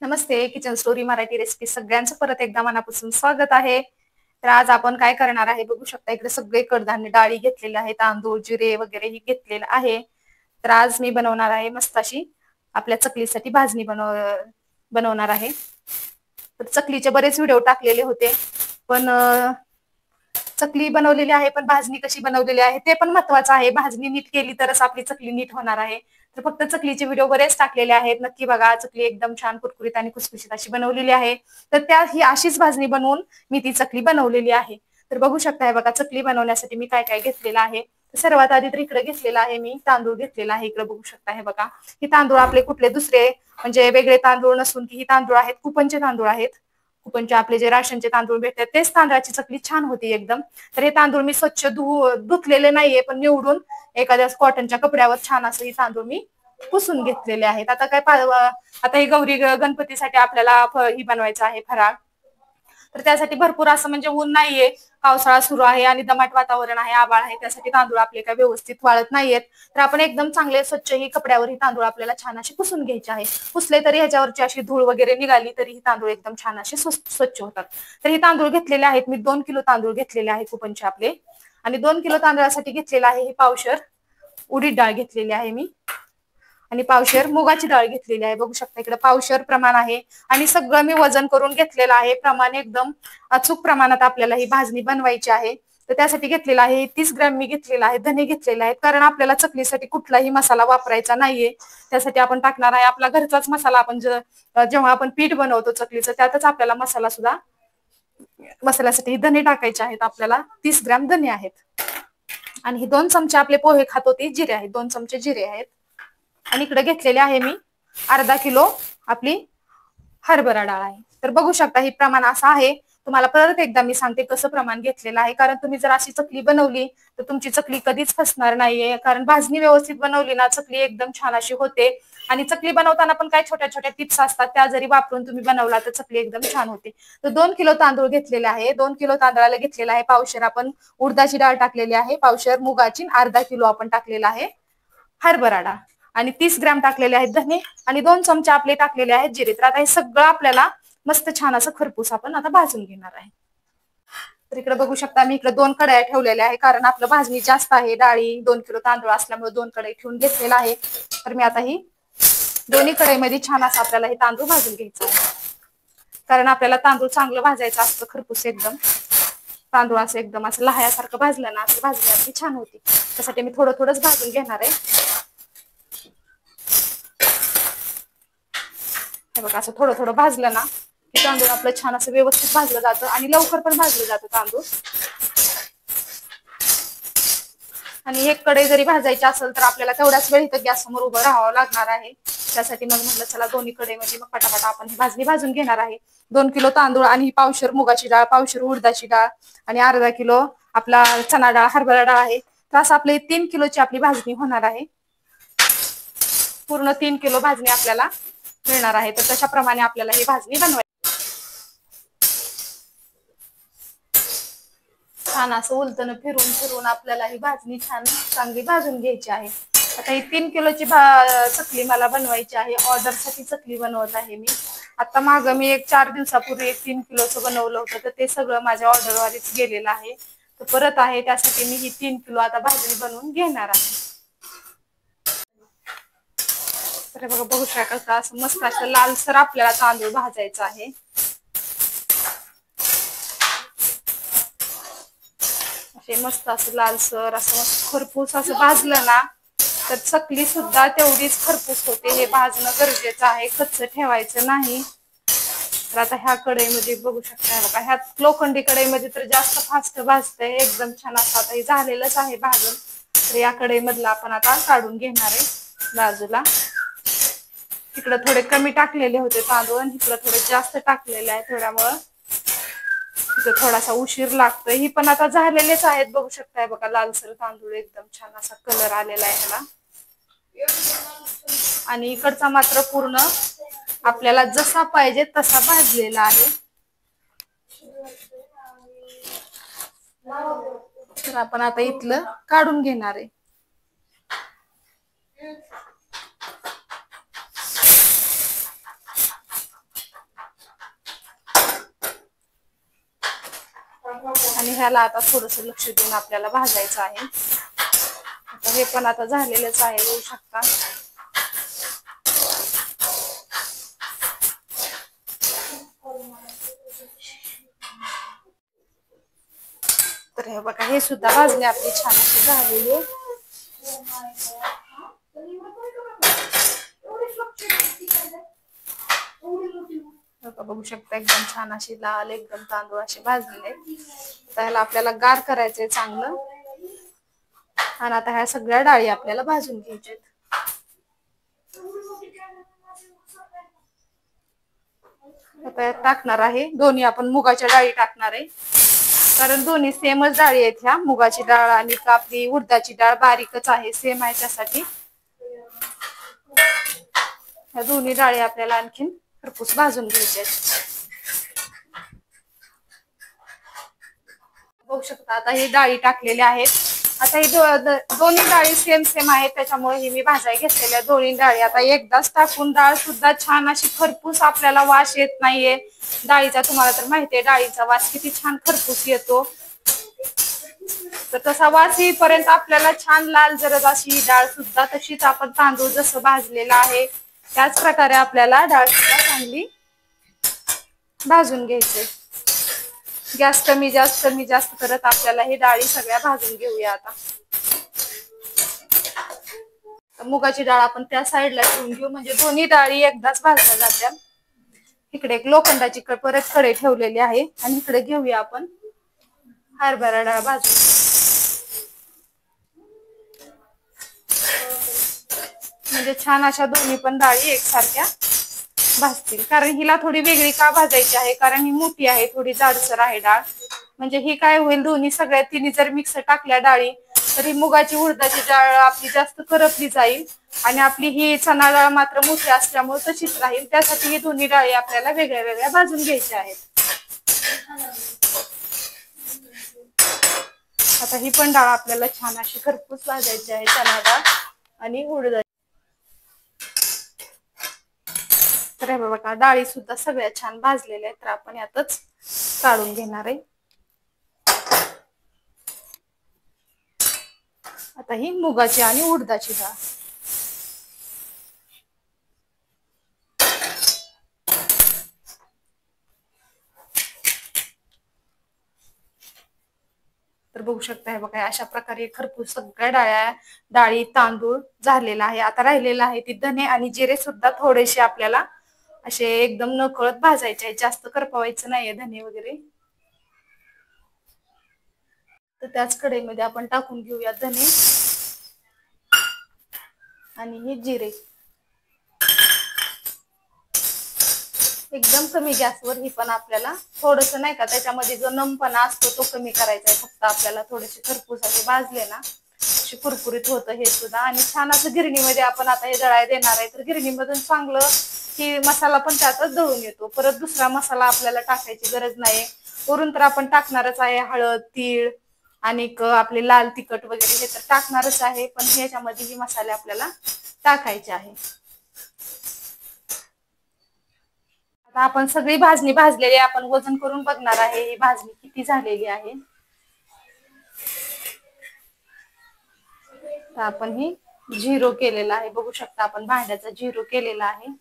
नमस्ते. Kitchen story Marathi recipe सगळ्यांचं परत एकदा मनापासून स्वागत आहे. तर आज आपण काय करणार आहे बघू शकता. इकडे सगळे कडधान्य डाळी घेतलेले आहे, तांदूळ जिरे वगैरे ही घेतलेलं आहे. तर आज मी बनवणार आहे मस्त अशी आपल्या चकलीसाठी भाजणी बनवणार आहे. तर चकलीचे बरेच व्हिडिओ टाकलेले होते, पण चकली बनवलेली आहे, पण भाजणी कशी बनवलेली आहे ते पण महत्वाचं आहे. भाजणी नीट केली तरच आपली चकली नीट होणार आहे. तर फक्त चकलीचे व्हिडिओ बरेच टाकलेले आहेत, नक्की बघा. चकली एकदम छान कुरकुरीत आणि खुसखुशीत अशी बनवलेली आहे. तर त्या ही अशीच भाजणी बनवून मी ती चकली बनवलेली आहे. तर बघू शकताय बघा, चकली बनवण्यासाठी मी काय काय घेतलेलं आहे. सर्वात आधी तर इकडे घेतलेला आहे मी तांदूळ घेतलेला आहे. इकडे बघू शकता हे बघा, ही तांदूळ आपले कुठले दुसरे म्हणजे वेगळे तांदूळ नसून की ही तांदूळ आहेत कुपनचे तांदूळ आहेत. कुपनचे आपले जे राशनचे तांदूळ भेटतात तेच तांदळाची चकली छान होती एकदम. तर हे तांदूळ मी स्वच्छ धुतलेले नाहीये, पण निवडून एखाद्या कॉटनच्या कपड्यावर छान असं ही तांदूळ मी पुसून घेतलेले आहेत. आता ही गौरी गणपतीसाठी आपल्याला ही बनवायचं आहे फराळ. तर त्यासाठी भरपूर असं म्हणजे ऊन नाहीये, पावसाळा सुरू आहे आणि दमाट वातावरण आहे, आभाळ आहे, त्यासाठी तांदूळ आपले काय व्यवस्थित वाळत नाहीयेत. तर आपण एकदम चांगले स्वच्छ ही कपड्यावर ही तांदूळ आपल्याला छान असे पुसून घ्यायचे आहे. पुसले तरी ह्याच्यावरची अशी धूळ वगैरे निघाली तरी ही तांदूळ एकदम छान असे स्वच्छ होतात. तर हे तांदूळ घेतलेले आहेत मी 2 किलो तांदूळ घेतलेले आहेत कुपनचे आपले. आणि 2 किलो तांदळासाठी घेतलेला आहे ही पावशर उडीद डाळ घेतलेली आहे मी, आणि पावशर मुगाची डाळ घेतलेली आहे. बघू शकता इकडे पावशर प्रमाण आहे आणि सगळं मी वजन करून घेतलेलं आहे. प्रमाण एकदम अचूक प्रमाणात आपल्याला ही भाजणी बनवायची आहे. तर त्यासाठी घेतलेला आहे 30 ग्रॅम मी घेतलेला आहे धने घेतलेले आहेत, कारण आपल्याला चकलीसाठी कुठलाही मसाला वापरायचा नाहीये. त्यासाठी आपण टाकणार आहे आपला घरचाच मसाला. आपण जेव्हा आपण पीठ बनवतो चकलीचं त्यातच आपल्याला मसाल्यासाठी धने टाकायचे आहेत. आपल्याला 30 ग्रॅम धने आहेत आणि हे 2 चमचे आपले पोहे खातो ते जिरे आहेत, 2 चमचे जिरे आहेत. आणि इकडे घेतलेले आहे मी अर्धा किलो आपली हरभरा डाळ आहे. तर बघू शकता हे प्रमाण असं आहे. तुम्हाला परत एकदा मी सांगते कसं प्रमाण घेतलेलं आहे, कारण तुम्ही जर अशी चकली बनवली तर तुमची चकली कधीच फसणार नाहीये. कारण भाजणी व्यवस्थित बनवली ना चकली एकदम छान अशी होते. आणि चकली बनवताना पण काही छोट्या छोट्या टिप्स असतात, त्या जरी वापरून तुम्ही बनवला तर चकली एकदम छान होते. तर 2 किलो तांदूळ घेतलेले आहे. 2 किलो तांदळाला घेतलेला आहे पावशर आपण उडदाची डाळ टाकलेली आहे, पावशर मुगाची, अर्धा किलो आपण टाकलेला आहे हरभरा डाळ, आणि 30 ग्रॅम टाकलेले आहेत धने, आणि 2 चमचे आपले टाकलेले आहेत जिरे. तर आता हे सगळं आपल्याला मस्त छान असं खरपूस आपण आता भाजून घेणार आहे. तर इकडे बघू शकता मी इकडे 2 कढया ठेवलेल्या आहे, कारण आपलं भाजणी जास्त आहे. डाळी 2 किलो तांदूळ असल्यामुळे 2 कढई ठेवून घेतलेला आहे. तर मी आता ही दोन्ही कढईमध्ये छान असं आपल्याला हे तांदूळ भाजून घ्यायचं आहे, कारण आपल्याला तांदूळ चांगलं भाजायचं असतं खरपूस एकदम. तांदूळ असं एकदम असं लहायासारखं भाजलं ना असं भाजण्याची छान होती. त्यासाठी मी थोडं थोडंच भाजून घेणार आहे. हे बघा असं थोडं थोडं भाजलं ना की तांदूळ आपलं छान असं व्यवस्थित भाजलं जातं आणि लवकर पण भाजलं जातं तांदूळ. आणि एक कढई जरी भाजायची असेल तर आपल्याला तेवढाच वेळ इथं गॅस समोर उभं राहावं लागणार आहे. त्यासाठी मग म्हटलं चला दोन्ही कढईमध्ये मग पटापट आपण ही भाजणी भाजून घेणार आहे. 2 किलो तांदूळ आणि पावशर मुगाची डाळ, पावशर उडदाची डाळ आणि अर्धा किलो आपला चणा डाळ हरभरा डाळ आहे. तर असं आपली 3 किलोची आपली भाजणी होणार आहे. पूर्ण 3 किलो भाजणी आपल्याला मिळणार आहे. तर तशाप्रमाणे आपल्याला ही भाजणी बनवायची. छान असं उलटन फिरून फिरून आपल्याला ही भाजणी छान चांगली भाजून घ्यायची आहे. आता ही 3 किलोची चकली मला बनवायची आहे. ऑर्डरसाठी चकली बनवत आहे मी. आता मागं मी 4 दिवसापूर्वी 3 किलोचं बनवलं होतं, तर ते सगळं माझ्या ऑर्डरवरच गेलेलं आहे. तर परत आहे त्यासाठी मी ही 3 किलो आता भाजणी बनवून घेणार आहे. तर बघू शकता असं मस्त असं लालसर आपल्याला तांदूळ भाजायचा आहे. असे मस्त असं लालसर असं मस्त खरपूस असं भाजलं ना तर चकली सुद्धा तेवढीच खरपूस होते. हे भाजणं गरजेचं आहे, कच्च ठेवायचं नाही. तर आता ह्या कढईमध्ये बघू शकता बघा, ह्या लोखंडी कढईमध्ये तर जास्त फास्ट भाजतंय एकदम छान असं. आता हे झालेलंच आहे भाजून. तर या कढईमधलं आपण आता काढून घेणार आहे बाजूला. इकडं थोडे कमी टाकलेले होते तांदूळ आणि इकडं थोडे जास्त टाकलेले आहे, थोड्यामुळं थोडासा उशीर लागतोय. ही पण आता झालेलेच आहेत बघू शकताय बघा, लालसर तांदूळ एकदम छान असा कलर आलेला आहे ह्याला. आणि इकडचा मात्र पूर्ण आपल्याला जसा पाहिजे तसा भाजलेला आहे. तर आपण आता इथलं काढून घेणार आहे. आणि ह्याला आता थोडस लक्ष देऊन आपल्याला भाजायचं आहे. आता हे पण आता झालेलंच आहे, बघू शकता. तर हे बघा, हे सुद्धा भाजणी आपली छान अशी झालेली आहे. बघू शकता एकदम छान अशी लाल एकदम तांदूळ असे भाजलेले. त्याला आपल्याला गार करायचंय चांगलं. आणि आता ह्या सगळ्या डाळी आपल्याला भाजून घ्यायच्यात. आता टाकणार आहे दोन्ही आपण मुगाच्या डाळी टाकणार आहे, कारण दोन्ही सेमच डाळी आहेत ह्या. मुगाची डाळ आणि आपली उडदाची डाळ बारीकच आहे, सेम आहे. त्यासाठी ह्या दोन्ही डाळी आपल्याला आणखीन खरपूस भाजून घ्यायच्या. बघू शकता आता ही डाळी टाकलेल्या आहेत. आता ही दोन्ही डाळी सेम सेम आहेत, त्याच्यामुळे ही मी भाजाय घेतलेल्या दोन्ही डाळी आता एकदाच टाकून डाळ सुद्धा छान अशी खरपूस आपल्याला वास येत नाहीये डाळीचा. तुम्हाला तर माहितीये डाळीचा वास किती छान खरपूस येतो. तर तसा वास येईपर्यंत आपल्याला छान लाल जरद अशी डाळ सुद्धा, तशीच आपण तांदूळ जसं भाजलेला आहे त्याच प्रकारे आपल्याला डाळ सुद्धा चांगली भाजून घ्यायचे. गॅस कमी जास्त करत आपल्याला ही डाळी सगळ्या भाजून घेऊया. आता मुगाची डाळ आपण त्या साईडला ठेवून घेऊ, म्हणजे दोन्ही डाळी एकदाच भाजल्या जात्या. इकडे एक लोखंडाची परत कढई ठेवलेली आहे आणि इकडे घेऊया आपण हरभरा डाळ भाजून. म्हणजे छान अशा दोन्ही पण डाळी एकसारख्या भाजतील. कारण हिला थोडी वेगळी का भाजायची आहे, कारण ही मोठी आहे, थोडी जाडसर आहे डाळ. म्हणजे ही काय होईल, दोन्ही सगळ्या तिन्ही जर मिक्स टाकल्या डाळी तर ही मुगाची उडदाची डाळ आपली जास्त करपली जाईल आणि आपली ही चणा डाळ मात्र मोठी असल्यामुळे तशीच राहील. त्यासाठी ही दोन्ही डाळी आपल्याला वेगळ्या वेगळ्या भाजून घ्यायच्या आहेत. आता ही पण डाळ आपल्याला छान अशी खरपूस भाजायची आहे, चणा डाळ आणि उडदाची. तर हे बघा डाळी सुद्धा सगळ्या छान भाजलेल्या आहेत, तर आपण यातच काढून घेणार आहे. आता ही मुगाची आणि उडदाची डाळ. तर बघू शकता हे बघा अशा प्रकारे खरपूस सगळ्या डाळी तांदूळ झालेला आहे. आता राहिलेला आहे ती धने आणि जिरे सुद्धा थोडेसे आपल्याला असे एकदम नकळत भाजायचे आहे, जास्त करपवायचं नाहीये धने वगैरे. तर त्याच कढईमध्ये आपण टाकून घेऊया धने आणि हे जिरे. एकदम कमी गॅसवर ही पण आपल्याला थोडस नाही का त्याच्यामध्ये जो नमपणा असतो तो कमी करायचा आहे. फक्त आपल्याला थोडेसे खरपूस असे भाजले ना असे कुरकुरीत होतं हे सुद्धा. आणि छान असं गिरणीमध्ये आपण आता हे दळाय देणार आहे, तर गिरणीमधून चांगलं की मसाला पण त्यातच दळून येतो. परत दुसरा मसाला आपल्याला टाकायची गरज नाही. वरून तर आपण टाकणारच आहे हळद, तीळ आणि आपले लाल तिखट वगैरे हे तर टाकणारच आहे, पण ह्याच्यामध्ये ही मसाले आपल्याला टाकायचे आहे. आता आपण सगळी भाजणी भाजलेली आपण वजन करून बघणार आहे ही भाजणी किती झालेली आहे. तर आपण ही झिरो केलेला आहे, बघू शकता आपण भांड्याचा झिरो केलेला आहे.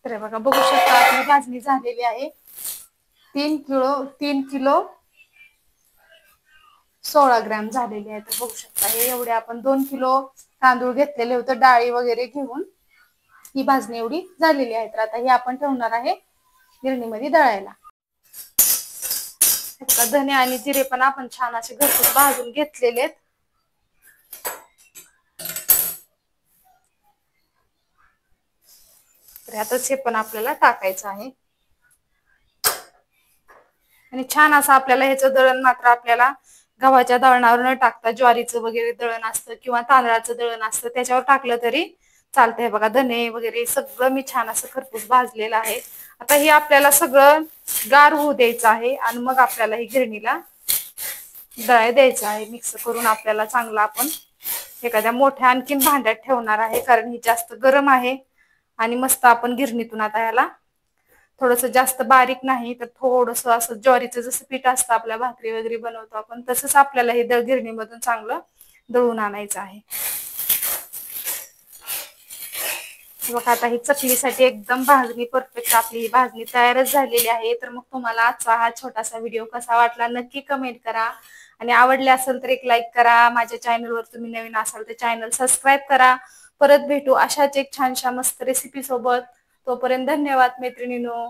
तर बघा बघू शकता आपली भाजणी झालेली आहे. 3 किलो 16 ग्रॅम झालेली आहे. तर बघू शकता हे एवढे आपण 2 किलो तांदूळ घेतलेले होते डाळी वगैरे घेऊन ही भाजणी एवढी झालेली आहे. तर आता हे आपण ठेवणार आहे गिरणीमध्ये दळायला. धने आणि जिरे पण आपण छान असे घरगुती भाजून घेतलेले आहेत. तर यातच हे पण आपल्याला टाकायचं आहे आणि छान असं आपल्याला ह्याचं दळण मात्र आपल्याला गव्हाच्या दळणावर न टाकता ज्वारीचं वगैरे दळण असतं किंवा तांदळाचं दळण असतं त्याच्यावर टाकलं तरी चालतंय बघा. धने वगैरे सगळं मी छान असं खरपूस भाजलेलं आहे. आता हे आपल्याला सगळं गार होऊ द्यायचं आहे आणि मग आपल्याला ही गिरणीला दळाय द्यायचं आहे. मिक्स करून आपल्याला चांगलं आपण एखाद्या मोठ्या आणखीन भांड्यात ठेवणार आहे, कारण ही जास्त गरम आहे. आणि मस्त आपण गिरणीतून आता याला थोडस जास्त बारीक नाही तर थोडस असं ज्वारीचं जसं पीठ असतं आपल्या भाकरी वगैरे बनवतो आपण तसंच आपल्याला हे गिरणीमधून चांगलं दळून आणायचं आहे. बघा आता ही चकलीसाठी एकदम भाजणी परफेक्ट आपली ही भाजणी तयारच झालेली आहे. तर मग तुम्हाला आजचा हा छोटासा व्हिडिओ कसा वाटला नक्की कमेंट करा आणि आवडले असेल तर एक लाईक करा. माझ्या चॅनलवर तुम्ही नवीन असाल तर चॅनल सबस्क्राईब करा. परत भेटू अशाच एक छानशा मस्त रेसिपी सोबत. तोपर्यंत धन्यवाद मैत्रिणींनो.